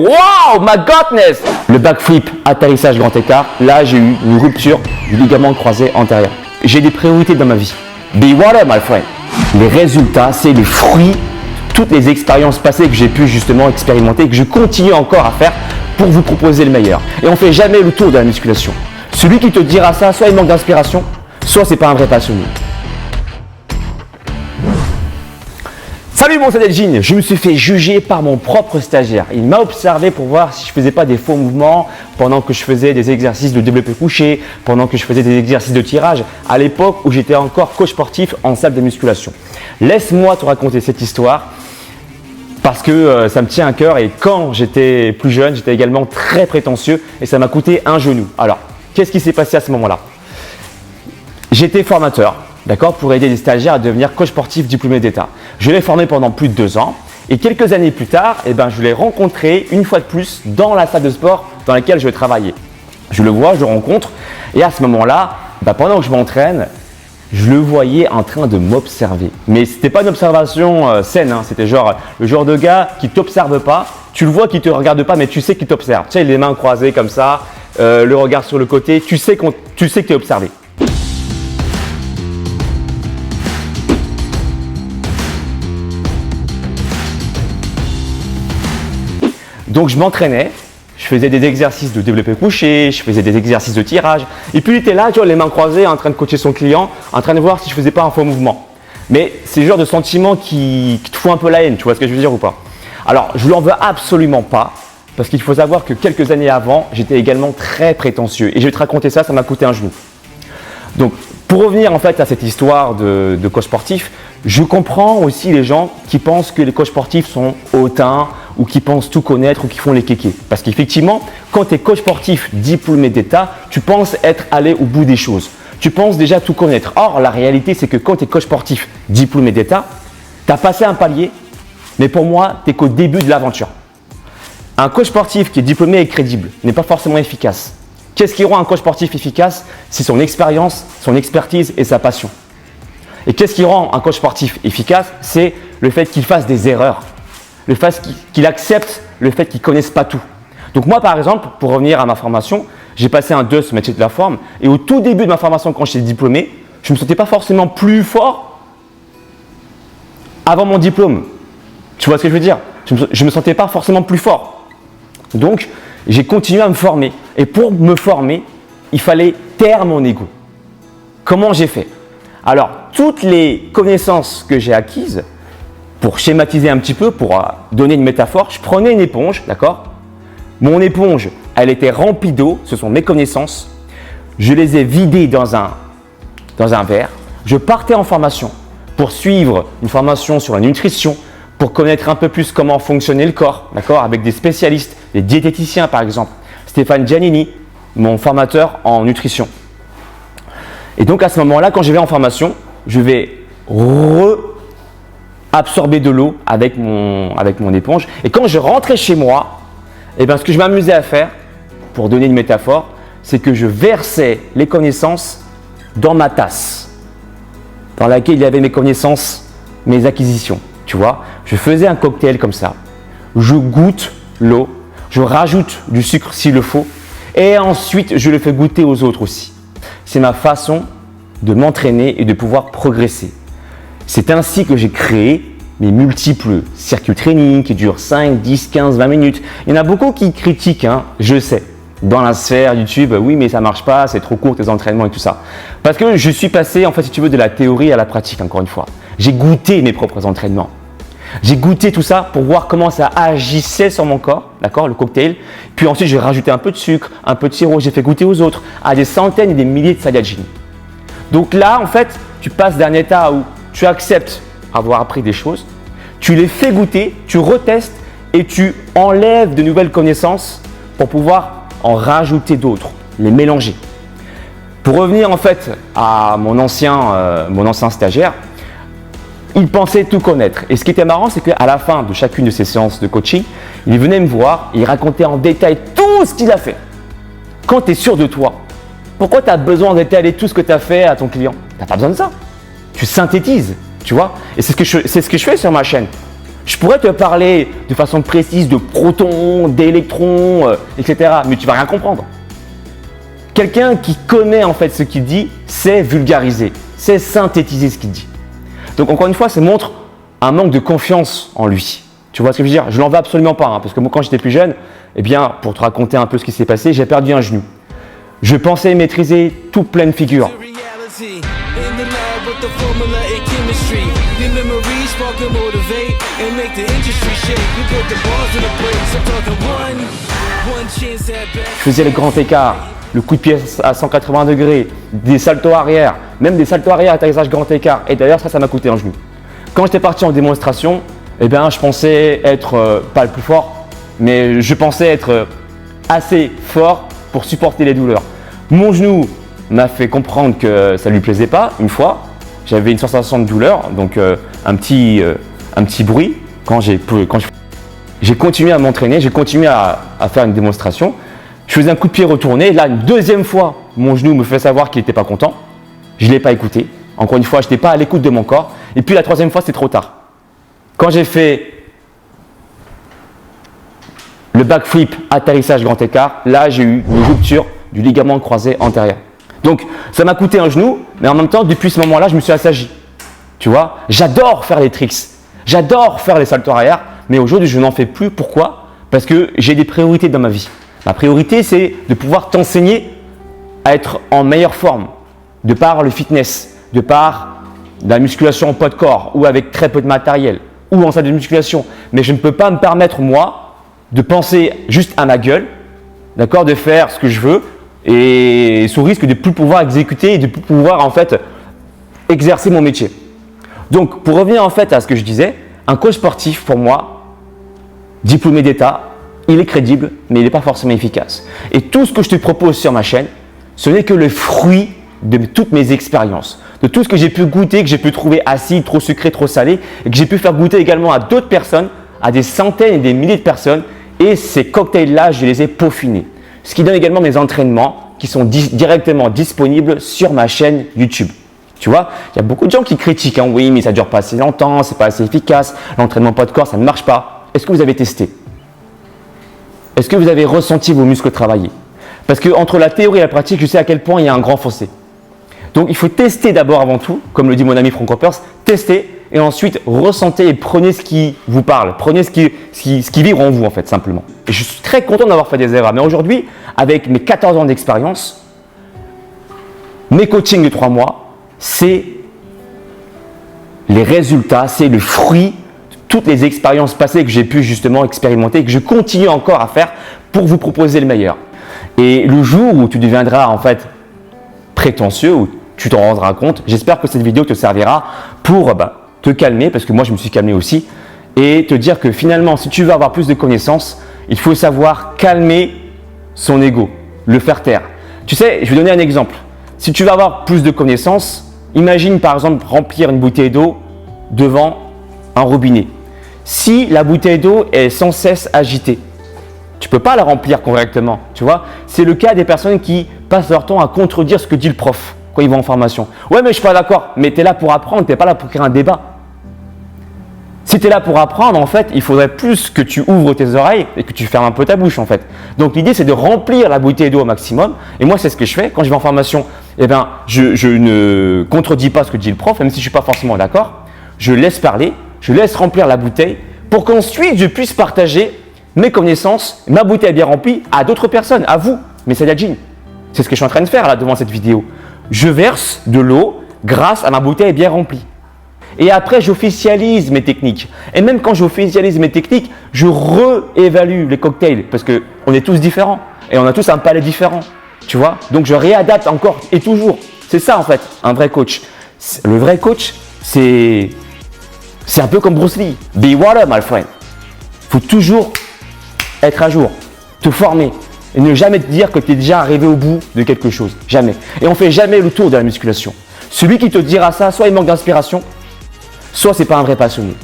Wow, my godness! Le backflip, atterrissage grand écart, là j'ai eu une rupture du ligament croisé antérieur. J'ai des priorités dans ma vie. Be water, my friend. Les résultats, c'est le fruit de toutes les expériences passées que j'ai pu justement expérimenter et que je continue encore à faire pour vous proposer le meilleur. Et on ne fait jamais le tour de la musculation. Celui qui te dira ça, soit il manque d'inspiration, soit c'est pas un vrai passionné. Salut mon Sadejin, je me suis fait juger par mon propre stagiaire. Il m'a observé pour voir si je faisais pas des faux mouvements pendant que je faisais des exercices de développé couché, pendant que je faisais des exercices de tirage, à l'époque où j'étais encore coach sportif en salle de musculation. Laisse-moi te raconter cette histoire parce que ça me tient à cœur et quand j'étais plus jeune, j'étais également très prétentieux et ça m'a coûté un genou. Alors, qu'est-ce qui s'est passé à ce moment-là? J'étais formateur. D'accord, pour aider les stagiaires à devenir coach sportif diplômé d'État. Je l'ai formé pendant plus de 2 ans et quelques années plus tard, je l'ai rencontré une fois de plus dans la salle de sport dans laquelle je travaillais. Je le vois, je le rencontre et à ce moment-là, pendant que je m'entraîne, je le voyais en train de m'observer. Mais ce n'était pas une observation saine, hein. C'était genre le genre de gars qui ne t'observe pas, tu le vois qu'il ne te regarde pas mais tu sais qu'il t'observe. Tu sais, les mains croisées comme ça, le regard sur le côté, tu sais que tu es observé. Donc je m'entraînais, je faisais des exercices de développé couché, je faisais des exercices de tirage. Et puis il était là, tu vois, les mains croisées, en train de coacher son client, en train de voir si je faisais pas un faux mouvement. Mais c'est le genre de sentiment qui te fout un peu la haine, tu vois ce que je veux dire ou pas? Alors je lui en veux absolument pas, parce qu'il faut savoir que quelques années avant, j'étais également très prétentieux. Et je vais te raconter ça, ça m'a coûté un genou. Donc pour revenir en fait à cette histoire de coach sportif, je comprends aussi les gens qui pensent que les coachs sportifs sont hautains ou qui pensent tout connaître ou qui font les kékés. Parce qu'effectivement, quand tu es coach sportif diplômé d'État, tu penses être allé au bout des choses. Tu penses déjà tout connaître. Or, la réalité, c'est que quand tu es coach sportif diplômé d'État, tu as passé un palier, mais pour moi, tu n'es qu'au début de l'aventure. Un coach sportif qui est diplômé et crédible n'est pas forcément efficace. Qu'est-ce qui rend un coach sportif efficace? C'est son expérience, son expertise et sa passion. Et qu'est-ce qui rend un coach sportif efficace? C'est le fait qu'il fasse des erreurs, le fait qu'il accepte le fait qu'il ne connaisse pas tout. Donc moi par exemple, pour revenir à ma formation, j'ai passé un DEUS, métier de la forme, et au tout début de ma formation quand j'étais diplômé, je ne me sentais pas forcément plus fort avant mon diplôme. Tu vois ce que je veux dire? Je ne me sentais pas forcément plus fort. Donc j'ai continué à me former. Et pour me former, il fallait taire mon ego. Comment j'ai fait? Alors, toutes les connaissances que j'ai acquises, pour schématiser un petit peu, pour donner une métaphore, je prenais une éponge, d'accord? Mon éponge, elle était remplie d'eau, ce sont mes connaissances. Je les ai vidées dans un verre. Je partais en formation pour suivre une formation sur la nutrition, pour connaître un peu plus comment fonctionnait le corps, d'accord? Avec des spécialistes, des diététiciens par exemple. Stéphane Giannini, mon formateur en nutrition. Et donc à ce moment-là, quand je vais en formation, je vais absorber de l'eau avec mon éponge. Et quand je rentrais chez moi, ce que je m'amusais à faire, pour donner une métaphore, c'est que je versais les connaissances dans ma tasse, dans laquelle il y avait mes connaissances, mes acquisitions. Tu vois, je faisais un cocktail comme ça. Je goûte l'eau, je rajoute du sucre s'il le faut, et ensuite je le fais goûter aux autres aussi. C'est ma façon de m'entraîner et de pouvoir progresser. C'est ainsi que j'ai créé mes multiples circuits training qui durent 5, 10, 15, 20 minutes. Il y en a beaucoup qui critiquent, hein, je sais, dans la sphère YouTube, oui mais ça marche pas, c'est trop court tes entraînements et tout ça. Parce que je suis passé, en fait, si tu veux, de la théorie à la pratique, encore une fois. J'ai goûté mes propres entraînements. J'ai goûté tout ça pour voir comment ça agissait sur mon corps, d'accord, le cocktail. Puis ensuite, j'ai rajouté un peu de sucre, un peu de sirop, j'ai fait goûter aux autres, à des centaines et des milliers de Saiyajin. Donc là, en fait, tu passes d'un état où tu acceptes avoir appris des choses, tu les fais goûter, tu retestes et tu enlèves de nouvelles connaissances pour pouvoir en rajouter d'autres, les mélanger. Pour revenir en fait à mon ancien stagiaire, il pensait tout connaître. Et ce qui était marrant, c'est qu'à la fin de chacune de ces séances de coaching, il venait me voir et il racontait en détail tout ce qu'il a fait. Quand tu es sûr de toi, pourquoi tu as besoin d'étaler tout ce que tu as fait à ton client? Tu n'as pas besoin de ça. Tu synthétises, tu vois. Et c'est ce que je fais sur ma chaîne. Je pourrais te parler de façon précise de protons, d'électrons, etc. Mais tu vas rien comprendre. Quelqu'un qui connaît en fait ce qu'il dit, c'est vulgariser, c'est synthétiser ce qu'il dit. Donc encore une fois, ça montre un manque de confiance en lui. Tu vois ce que je veux dire? Je l'en veux absolument pas, parce que moi quand j'étais plus jeune, eh bien, pour te raconter un peu ce qui s'est passé, j'ai perdu un genou. Je pensais maîtriser tout pleine figure. Je faisais les grands écarts, le coup de pied à 180 degrés, des saltos arrière, même des saltos arrière, atterrissage grand écart. Et d'ailleurs, ça m'a coûté un genou. Quand j'étais parti en démonstration, eh bien, je pensais être pas le plus fort, mais je pensais être assez fort pour supporter les douleurs. Mon genou m'a fait comprendre que ça ne lui plaisait pas. Une fois, j'avais une sensation de douleur, donc un petit bruit. Quand j'ai continué à m'entraîner, j'ai continué à faire une démonstration. Je faisais un coup de pied retourné. Là, une deuxième fois, mon genou me fait savoir qu'il n'était pas content. Je ne l'ai pas écouté. Encore une fois, je n'étais pas à l'écoute de mon corps. Et puis la troisième fois, c'est trop tard. Quand j'ai fait le backflip atterrissage grand écart, là, j'ai eu une rupture du ligament croisé antérieur. Donc, ça m'a coûté un genou, mais en même temps, depuis ce moment-là, je me suis assagi. Tu vois, j'adore faire les tricks, j'adore faire les saltos arrière, mais aujourd'hui, je n'en fais plus. Pourquoi? Parce que j'ai des priorités dans ma vie. Ma priorité, c'est de pouvoir t'enseigner à être en meilleure forme, de par le fitness, de par la musculation en poids de corps ou avec très peu de matériel ou en salle de musculation. Mais je ne peux pas me permettre, moi, de penser juste à ma gueule, d'accord, de faire ce que je veux et sous risque de ne plus pouvoir exécuter et de ne plus pouvoir en fait exercer mon métier. Donc, pour revenir en fait à ce que je disais, un coach sportif pour moi, diplômé d'État, il est crédible, mais il n'est pas forcément efficace. Et tout ce que je te propose sur ma chaîne, ce n'est que le fruit de toutes mes expériences, de tout ce que j'ai pu goûter, que j'ai pu trouver acide, trop sucré, trop salé, et que j'ai pu faire goûter également à d'autres personnes, à des centaines et des milliers de personnes. Et ces cocktails-là, je les ai peaufinés. Ce qui donne également mes entraînements qui sont directement disponibles sur ma chaîne YouTube. Tu vois, il y a beaucoup de gens qui critiquent, oui, mais ça ne dure pas assez longtemps, c'est pas assez efficace, l'entraînement poids de corps, ça ne marche pas. Est-ce que vous avez testé? Est-ce que vous avez ressenti vos muscles travailler? Parce qu'entre la théorie et la pratique, je sais à quel point il y a un grand fossé. Donc, il faut tester d'abord avant tout, comme le dit mon ami Frank Hoppers, tester et ensuite ressentez et prenez ce qui vous parle, prenez ce qui vibre en vous en fait, simplement. Et je suis très content d'avoir fait des erreurs, mais aujourd'hui, avec mes 14 ans d'expérience, mes coachings de 3 mois, c'est les résultats, c'est le fruit de toutes les expériences passées que j'ai pu justement expérimenter et que je continue encore à faire pour vous proposer le meilleur. Et le jour où tu deviendras en fait prétentieux, où tu t'en rendras compte, j'espère que cette vidéo te servira pour te calmer, parce que moi je me suis calmé aussi, et te dire que finalement, si tu veux avoir plus de connaissances, il faut savoir calmer son ego, le faire taire. Tu sais, je vais donner un exemple. Si tu veux avoir plus de connaissances, imagine par exemple remplir une bouteille d'eau devant un robinet. Si la bouteille d'eau est sans cesse agitée, tu ne peux pas la remplir correctement, tu vois. C'est le cas des personnes qui passent leur temps à contredire ce que dit le prof quand ils vont en formation. Ouais, mais je suis pas d'accord. Mais tu es là pour apprendre, tu n'es pas là pour créer un débat. Si tu es là pour apprendre, en fait, il faudrait plus que tu ouvres tes oreilles et que tu fermes un peu ta bouche, en fait. Donc, l'idée, c'est de remplir la bouteille d'eau au maximum. Et moi, c'est ce que je fais quand je vais en formation. Eh bien, je ne contredis pas ce que dit le prof, même si je ne suis pas forcément d'accord. Je laisse parler, je laisse remplir la bouteille pour qu'ensuite, je puisse partager mes connaissances, ma bouteille bien remplie à d'autres personnes, à vous, mes Saiyajins. C'est ce que je suis en train de faire là devant cette vidéo. Je verse de l'eau grâce à ma bouteille bien remplie. Et après, j'officialise mes techniques. Et même quand j'officialise mes techniques, je réévalue les cocktails parce qu'on est tous différents et on a tous un palais différent. Tu vois? Donc, je réadapte encore et toujours. C'est ça en fait, un vrai coach. Le vrai coach, c'est un peu comme Bruce Lee. Be water, my friend. Il faut toujours être à jour, te former et ne jamais te dire que tu es déjà arrivé au bout de quelque chose. Jamais. Et on ne fait jamais le tour de la musculation. Celui qui te dira ça, soit il manque d'inspiration, soit c'est pas un vrai passionné.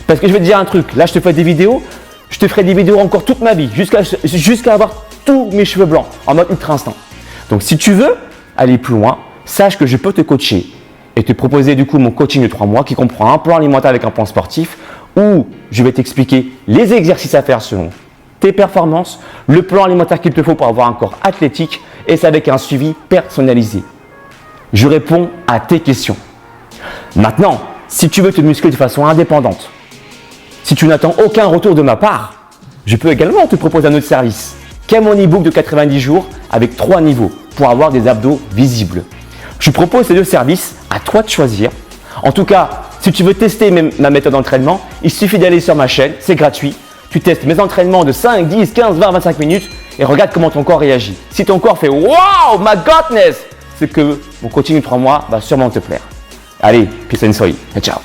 Parce que je vais te dire un truc, là je te fais des vidéos, je te ferai des vidéos encore toute ma vie, jusqu'à avoir tous mes cheveux blancs en mode ultra instant. Donc si tu veux aller plus loin, sache que je peux te coacher et te proposer du coup mon coaching de 3 mois qui comprend un plan alimentaire avec un plan sportif où je vais t'expliquer les exercices à faire selon tes performances, le plan alimentaire qu'il te faut pour avoir un corps athlétique et c'est avec un suivi personnalisé. Je réponds à tes questions. Maintenant, si tu veux te muscler de façon indépendante, si tu n'attends aucun retour de ma part, je peux également te proposer un autre service, qui est mon e-book de 90 jours avec 3 niveaux pour avoir des abdos visibles. Je propose ces 2 services, à toi de choisir. En tout cas, si tu veux tester ma méthode d'entraînement, il suffit d'aller sur ma chaîne, c'est gratuit. Tu testes mes entraînements de 5, 10, 15, 20, 25 minutes et regarde comment ton corps réagit. Si ton corps fait « Wow, my godness !» c'est que mon coaching de 3 mois va sûrement te plaire. Allez, peace and soy. Ciao.